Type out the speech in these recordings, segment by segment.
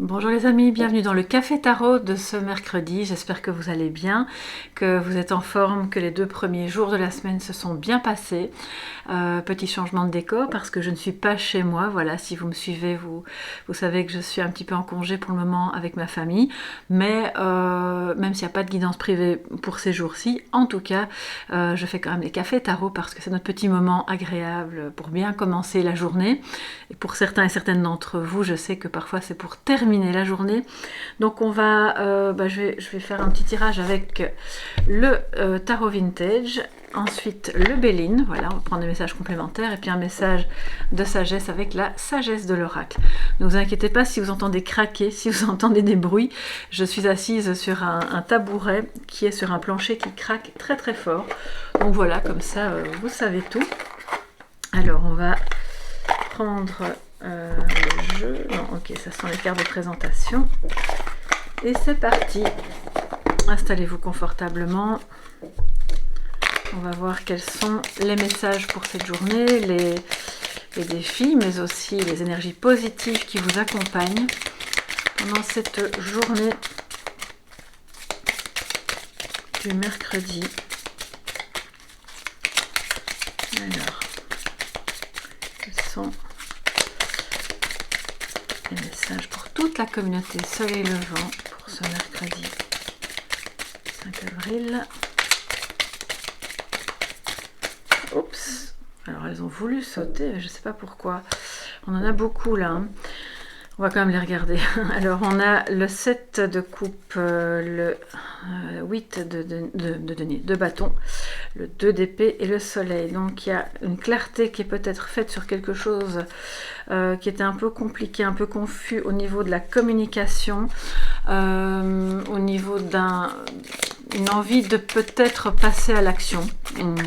Bonjour les amis, bienvenue dans le Café Tarot de ce mercredi. J'espère que vous allez bien, que vous êtes en forme, que les 2 premiers jours de la semaine se sont bien passés. Petit changement de décor parce que je ne suis pas chez moi. Voilà, si vous me suivez, vous savez que je suis un petit peu en congé pour le moment avec ma famille. Mais même s'il n'y a pas de guidance privée pour ces jours-ci, en tout cas, je fais quand même les Cafés Tarot parce que c'est notre petit moment agréable pour bien commencer la journée. Et pour certains et certaines d'entre vous, je sais que parfois c'est pour terminer la journée. Donc on va, je vais faire un petit tirage avec le tarot vintage, ensuite le Béline, voilà, on va prendre des messages complémentaires, et puis un message de sagesse avec la sagesse de l'oracle. Ne vous inquiétez pas si vous entendez craquer, si vous entendez des bruits, je suis assise sur un tabouret qui est sur un plancher qui craque très très fort. Donc voilà, comme ça vous savez tout. Alors on va prendre le jeu. Non, ok, ça sont les cartes de présentation. Et c'est parti. Installez-vous confortablement. On va voir quels sont les messages pour cette journée, les défis, mais aussi les énergies positives qui vous accompagnent pendant cette journée du mercredi. Alors, quels sont les messages pour toute la communauté Soleil Levant pour ce mercredi 5 avril. Oups, alors elles ont voulu sauter, je ne sais pas pourquoi. On en a beaucoup là. On va quand même les regarder. Alors on a le 7 de coupe, le 8 de denier, de bâton, le 2 d'épée et le soleil. Donc il y a une clarté qui est peut-être faite sur quelque chose qui était un peu compliqué, un peu confus au niveau de la communication, au niveau une envie de peut-être passer à l'action,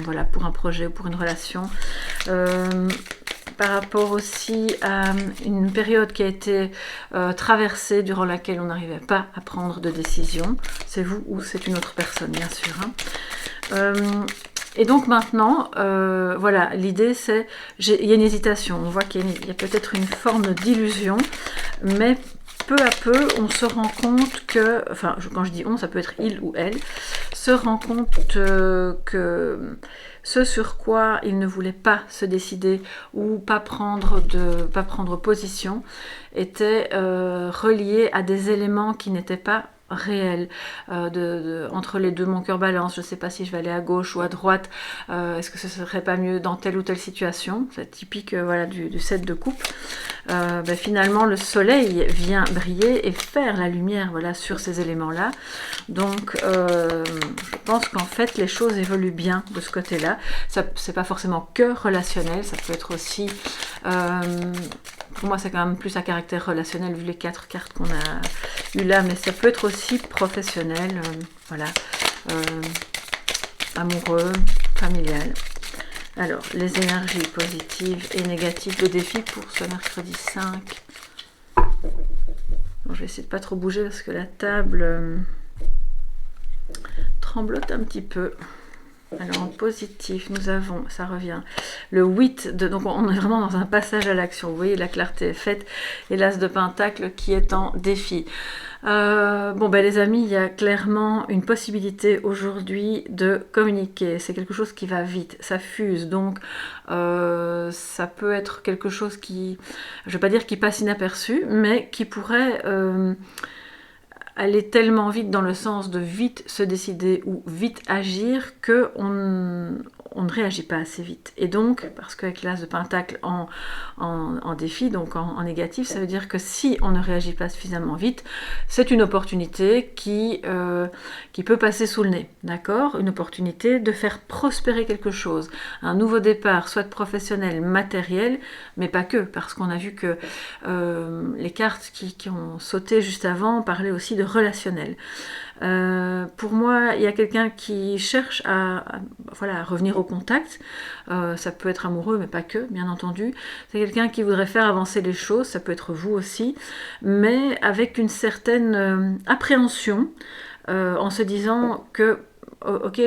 voilà, pour un projet ou pour une relation. Par rapport aussi à une période qui a été traversée durant laquelle on n'arrivait pas à prendre de décision. C'est vous ou c'est une autre personne, bien sûr. Et donc maintenant, voilà, l'idée c'est, il y a une hésitation. On voit qu'il y a peut-être une forme d'illusion, mais peu à peu, on se rend compte que, enfin, quand je dis on, ça peut être il ou elle, se rend compte que ce sur quoi il ne voulait pas se décider ou pas prendre position était relié à des éléments qui n'étaient pas réel entre les deux. Mon cœur balance, je ne sais pas si je vais aller à gauche ou à droite, est-ce que ce serait pas mieux dans telle ou telle situation. C'est typique voilà, du 7 de coupe. Finalement le soleil vient briller et faire la lumière, voilà, sur ces éléments là. Donc je pense qu'en fait les choses évoluent bien de ce côté là. C'est pas forcément que relationnel, ça peut être aussi pour moi c'est quand même plus à caractère relationnel vu les 4 cartes qu'on a eu là, mais ça peut être aussi professionnel, voilà, amoureux, familial. Alors, les énergies positives et négatives de défi pour ce mercredi 5. Bon, je vais essayer de pas trop bouger parce que la table tremblote un petit peu. Alors en positif, nous avons, ça revient, le 8, donc on est vraiment dans un passage à l'action. Vous voyez, la clarté est faite et l'as de pentacle qui est en défi. Les amis, il y a clairement une possibilité aujourd'hui de communiquer. C'est quelque chose qui va vite, ça fuse, donc ça peut être quelque chose qui, je ne vais pas dire qui passe inaperçu, mais qui pourrait aller tellement vite dans le sens de vite se décider ou vite agir qu'on ne réagit pas assez vite. Et donc, parce qu'avec l'as de pentacle en défi, donc en négatif, ça veut dire que si on ne réagit pas suffisamment vite, c'est une opportunité qui peut passer sous le nez, d'accord ? Une opportunité de faire prospérer quelque chose, un nouveau départ, soit professionnel, matériel, mais pas que, parce qu'on a vu que les cartes qui ont sauté juste avant parlaient aussi de relationnel. Pour moi, il y a quelqu'un qui cherche à revenir au contact. Ça peut être amoureux, mais pas que, bien entendu. C'est quelqu'un qui voudrait faire avancer les choses, ça peut être vous aussi, mais avec une certaine appréhension, en se disant que ok,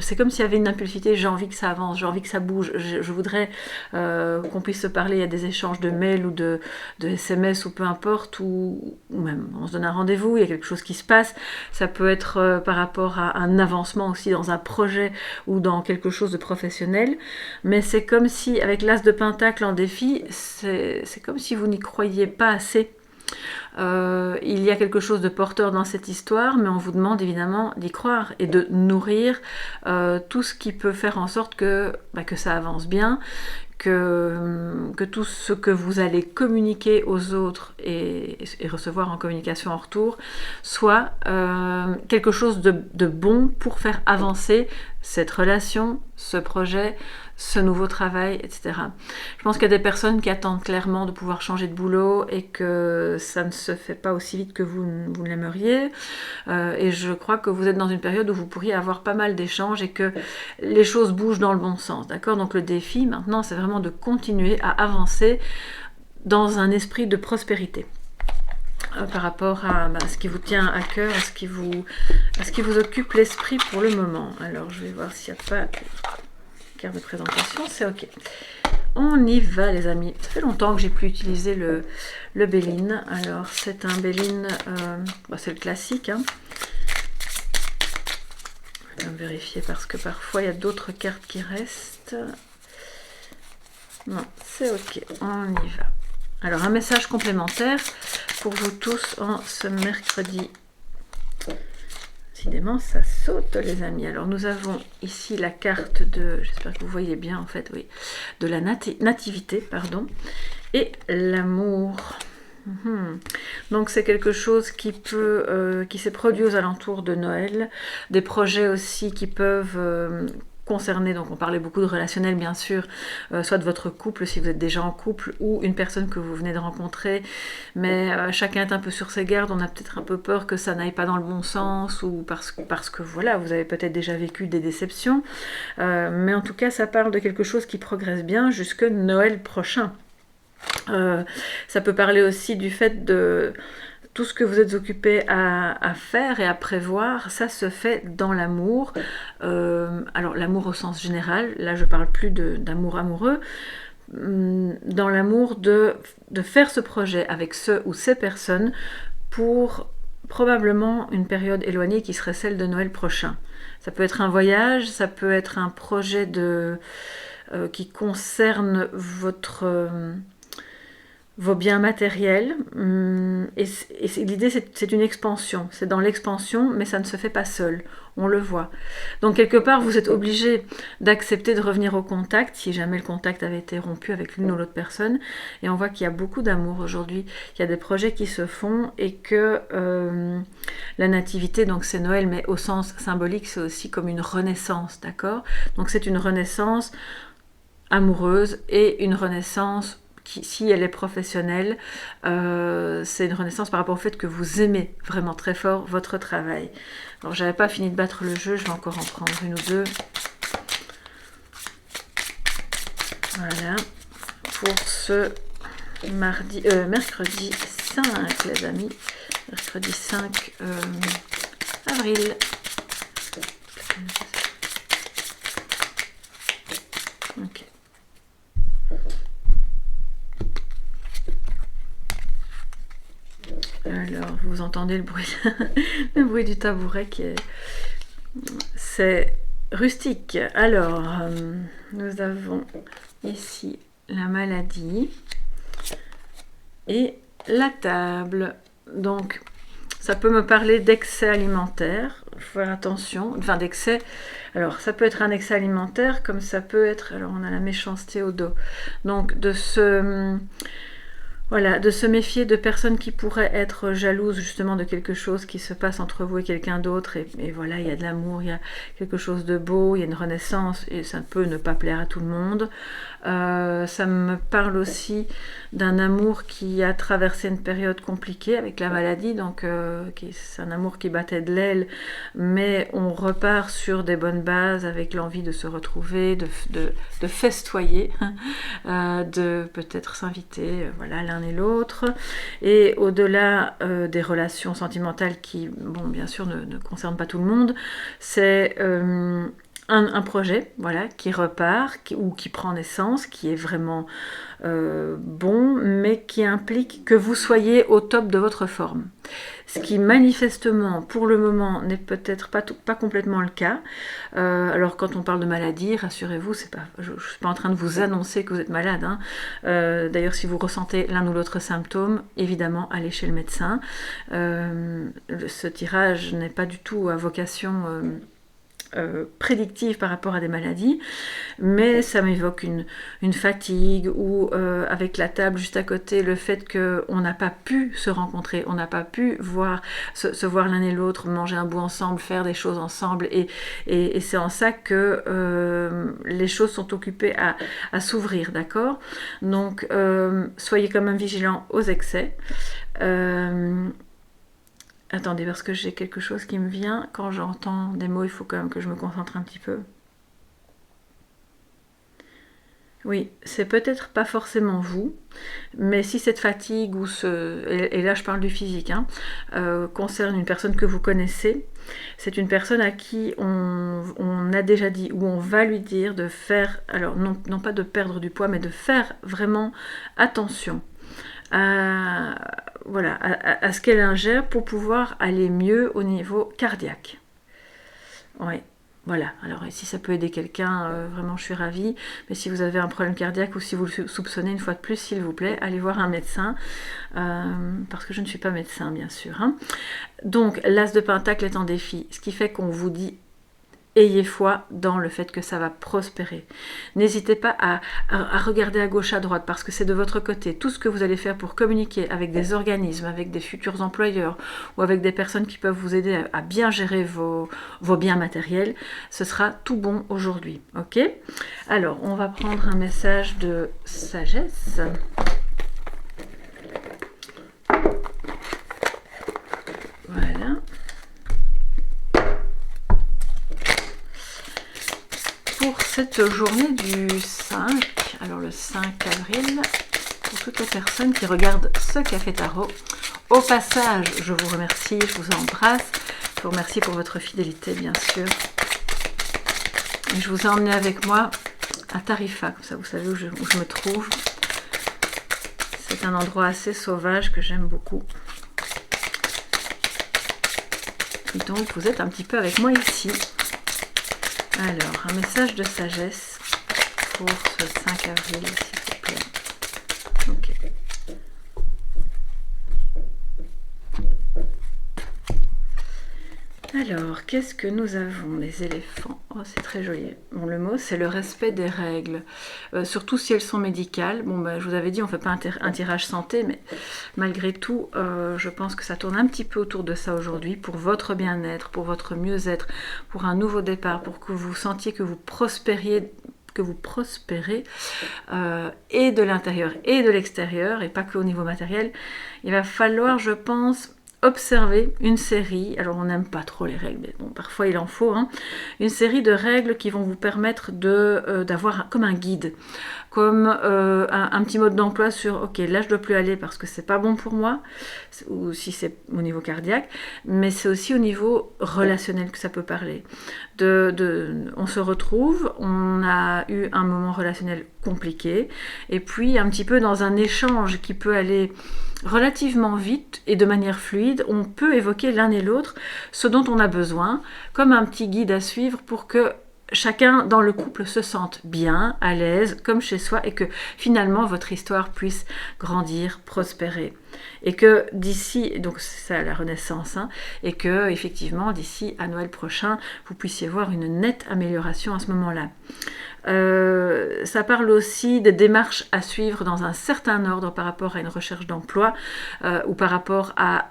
c'est comme s'il y avait une impulsivité, j'ai envie que ça avance, j'ai envie que ça bouge, je voudrais qu'on puisse se parler, il y a des échanges de mails ou de SMS ou peu importe, ou même on se donne un rendez-vous, il y a quelque chose qui se passe, ça peut être par rapport à un avancement aussi dans un projet ou dans quelque chose de professionnel, mais c'est comme si, avec l'as de pentacle en défi, c'est comme si vous n'y croyiez pas assez. Il y a quelque chose de porteur dans cette histoire, mais on vous demande évidemment d'y croire et de nourrir tout ce qui peut faire en sorte que ça avance bien, que tout ce que vous allez communiquer aux autres et recevoir en communication en retour soit quelque chose de bon pour faire avancer cette relation, ce projet, ce nouveau travail, etc. Je pense qu'il y a des personnes qui attendent clairement de pouvoir changer de boulot et que ça ne se fait pas aussi vite que vous l'aimeriez. Et je crois que vous êtes dans une période où vous pourriez avoir pas mal d'échanges et que les choses bougent dans le bon sens, d'accord ? Donc le défi maintenant, c'est vraiment de continuer à avancer dans un esprit de prospérité. Par rapport à ce qui vous tient à cœur, à ce qui vous occupe l'esprit pour le moment. Alors je vais voir s'il n'y a pas carte de présentation, c'est ok. On y va les amis. Ça fait longtemps que j'ai plus utilisé le Béline. Alors c'est un Béline, c'est le classique. Hein. Je vais vérifier parce que parfois il y a d'autres cartes qui restent. Non, c'est ok, on y va. Alors un message complémentaire pour vous tous en ce mercredi. Décidément, ça saute les amis. Alors nous avons ici la carte de, j'espère que vous voyez bien en fait, oui, de la nativité, pardon, et l'amour. Donc c'est quelque chose qui s'est produit aux alentours de Noël, des projets aussi qui peuvent concerner, donc on parlait beaucoup de relationnel bien sûr, soit de votre couple si vous êtes déjà en couple ou une personne que vous venez de rencontrer, mais chacun est un peu sur ses gardes, on a peut-être un peu peur que ça n'aille pas dans le bon sens ou parce que voilà, vous avez peut-être déjà vécu des déceptions, mais en tout cas ça parle de quelque chose qui progresse bien jusque Noël prochain. Ça peut parler aussi du fait de tout ce que vous êtes occupé à faire et à prévoir, ça se fait dans l'amour. Alors l'amour au sens général, là je parle plus d'amour amoureux, dans l'amour de faire ce projet avec ce ou ces personnes pour probablement une période éloignée qui serait celle de Noël prochain. Ça peut être un voyage, ça peut être un projet qui concerne vos biens matériels, et l'idée c'est une expansion, c'est dans l'expansion, mais ça ne se fait pas seul, on le voit. Donc quelque part vous êtes obligé d'accepter de revenir au contact, si jamais le contact avait été rompu avec l'une ou l'autre personne, et on voit qu'il y a beaucoup d'amour aujourd'hui, il y a des projets qui se font, et que la nativité, donc c'est Noël, mais au sens symbolique, c'est aussi comme une renaissance, d'accord ? Donc c'est une renaissance amoureuse et une renaissance si elle est professionnelle, c'est une renaissance par rapport au fait que vous aimez vraiment très fort votre travail. Alors j'avais pas fini de battre le jeu, je vais encore en prendre une ou deux. Voilà, pour ce mercredi 5 les amis, mercredi 5 avril. Ok. Alors, vous entendez le bruit, le bruit du tabouret c'est rustique. Alors, nous avons ici la maladie et la table. Donc, ça peut me parler d'excès alimentaire. Il faut faire attention. Enfin, d'excès. Alors, ça peut être un excès alimentaire, comme ça peut être. Alors, on a la méchanceté au dos. Donc, de se méfier de personnes qui pourraient être jalouses justement de quelque chose qui se passe entre vous et quelqu'un d'autre, et voilà, il y a de l'amour, il y a quelque chose de beau, il y a une renaissance, et ça peut ne pas plaire à tout le monde. Ça me parle aussi d'un amour qui a traversé une période compliquée avec la maladie, donc c'est un amour qui battait de l'aile, mais on repart sur des bonnes bases avec l'envie de se retrouver, de festoyer, de peut-être s'inviter, voilà, l'un l'un et l'autre. Et au-delà des relations sentimentales qui, bon, bien sûr, ne concernent pas tout le monde, c'est un projet, voilà, qui repart ou qui prend naissance, qui est vraiment bon, mais qui implique que vous soyez au top de votre forme. Ce qui manifestement, pour le moment, n'est peut-être pas complètement le cas. Alors quand on parle de maladie, rassurez-vous, je ne suis pas en train de vous annoncer que vous êtes malade, hein. D'ailleurs, si vous ressentez l'un ou l'autre symptôme, évidemment, allez chez le médecin. Ce tirage n'est pas du tout à vocation prédictive par rapport à des maladies, mais ça m'évoque une fatigue ou avec la table juste à côté, le fait qu'on n'a pas pu se rencontrer, on n'a pas pu se voir l'un et l'autre, manger un bout ensemble, faire des choses ensemble, et c'est en ça que les choses sont occupées à s'ouvrir, d'accord? Donc soyez quand même vigilants aux excès. Attendez, parce que j'ai quelque chose qui me vient. Quand j'entends des mots, il faut quand même que je me concentre un petit peu. Oui, c'est peut-être pas forcément vous, mais si cette fatigue ou et là je parle du physique, hein, concerne une personne que vous connaissez, c'est une personne à qui on a déjà dit ou on va lui dire de faire, alors non pas de perdre du poids, mais de faire vraiment attention à ce qu'elle ingère pour pouvoir aller mieux au niveau cardiaque. Oui, voilà. Alors si ça peut aider quelqu'un, vraiment je suis ravie. Mais si vous avez un problème cardiaque ou si vous le soupçonnez, une fois de plus, s'il vous plaît, allez voir un médecin. Parce que je ne suis pas médecin, bien sûr, hein. Donc, l'as de pentacle est en défi, ce qui fait qu'on vous dit ayez foi dans le fait que ça va prospérer. N'hésitez pas à regarder à gauche, à droite, parce que c'est de votre côté. Tout ce que vous allez faire pour communiquer avec des organismes, avec des futurs employeurs ou avec des personnes qui peuvent vous aider à bien gérer vos biens matériels, ce sera tout bon aujourd'hui. Ok? Alors, on va prendre un message de sagesse. Voilà. Pour cette journée du 5, alors le 5 avril, pour toutes les personnes qui regardent ce Café Tarot, au passage, je vous remercie, je vous embrasse, je vous remercie pour votre fidélité, bien sûr. Et je vous ai emmené avec moi à Tarifa, comme ça vous savez où je me trouve. C'est un endroit assez sauvage que j'aime beaucoup. Et donc vous êtes un petit peu avec moi ici. Alors, un message de sagesse pour ce 5 avril, s'il vous plaît. Ok. Alors, qu'est-ce que nous avons, les éléphants? Oh, c'est très joli. Bon, le mot, c'est le respect des règles. Surtout si elles sont médicales. Bon, je vous avais dit, on ne fait pas un tirage santé, mais malgré tout, je pense que ça tourne un petit peu autour de ça aujourd'hui, pour votre bien-être, pour votre mieux-être, pour un nouveau départ, pour que vous sentiez que vous prospérez et de l'intérieur et de l'extérieur, et pas qu'au niveau matériel. Il va falloir, je pense, observer une série, alors on n'aime pas trop les règles, mais bon, parfois il en faut, hein, une série de règles qui vont vous permettre d'avoir comme un guide, comme un petit mode d'emploi sur, ok, là je dois plus aller parce que c'est pas bon pour moi, ou si c'est au niveau cardiaque, mais c'est aussi au niveau relationnel que ça peut parler. On se retrouve, on a eu un moment relationnel compliqué, et puis un petit peu dans un échange qui peut aller relativement vite et de manière fluide, on peut évoquer l'un et l'autre ce dont on a besoin, comme un petit guide à suivre pour que chacun dans le couple se sente bien, à l'aise, comme chez soi, et que finalement votre histoire puisse grandir, prospérer. Et que d'ici, donc c'est ça la renaissance, hein, et que effectivement d'ici à Noël prochain, vous puissiez voir une nette amélioration à ce moment-là. Ça parle aussi des démarches à suivre dans un certain ordre par rapport à une recherche d'emploi ou par rapport à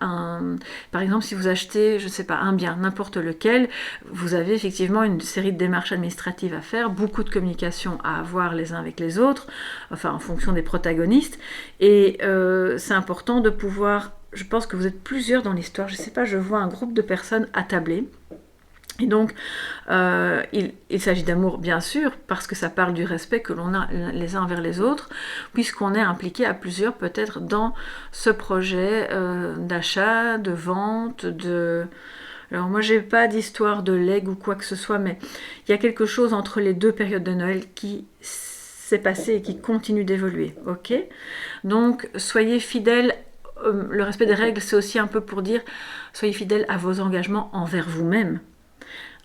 par exemple si vous achetez, je ne sais pas, un bien, n'importe lequel, vous avez effectivement une série de démarches administratives à faire, beaucoup de communication à avoir les uns avec les autres, enfin en fonction des protagonistes, et c'est important de pouvoir, je pense que vous êtes plusieurs dans l'histoire, je ne sais pas, je vois un groupe de personnes attablées, Et donc, il s'agit d'amour, bien sûr, parce que ça parle du respect que l'on a les uns envers les autres, puisqu'on est impliqué à plusieurs, peut-être, dans ce projet d'achat, de vente, de... Alors moi, j'ai pas d'histoire de legs ou quoi que ce soit, mais il y a quelque chose entre les deux périodes de Noël qui s'est passé et qui continue d'évoluer, ok? Donc, soyez fidèles. Le respect des règles, c'est aussi un peu pour dire, soyez fidèles à vos engagements envers vous-même,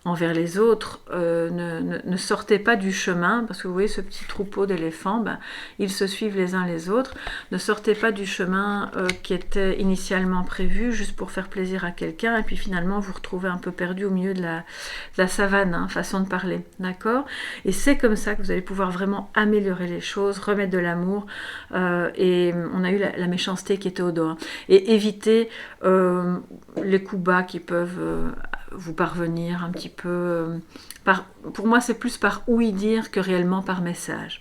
envers les autres, ne sortez pas du chemin, parce que vous voyez ce petit troupeau d'éléphants, ben, ils se suivent les uns les autres, ne sortez pas du chemin qui était initialement prévu, juste pour faire plaisir à quelqu'un, et puis finalement vous retrouvez un peu perdu au milieu de la savane, hein, façon de parler, d'accord? Et c'est comme ça que vous allez pouvoir vraiment améliorer les choses, remettre de l'amour, et on a eu la méchanceté qui était au dos, hein, et éviter les coups bas qui peuvent vous parvenir un petit peu pour moi c'est plus par ouï dire que réellement par message.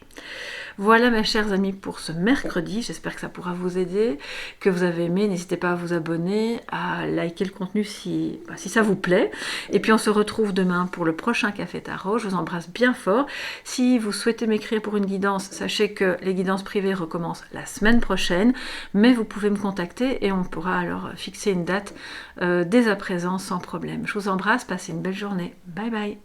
Voilà mes chers amis pour ce mercredi, j'espère que ça pourra vous aider, que vous avez aimé, n'hésitez pas à vous abonner, à liker le contenu si ça vous plaît, et puis on se retrouve demain pour le prochain Café Tarot. Je vous embrasse bien fort. Si vous souhaitez m'écrire pour une guidance, sachez que les guidances privées recommencent la semaine prochaine, mais vous pouvez me contacter et on pourra alors fixer une date dès à présent sans problème. Je vous embrasse, passez une belle journée, bye bye.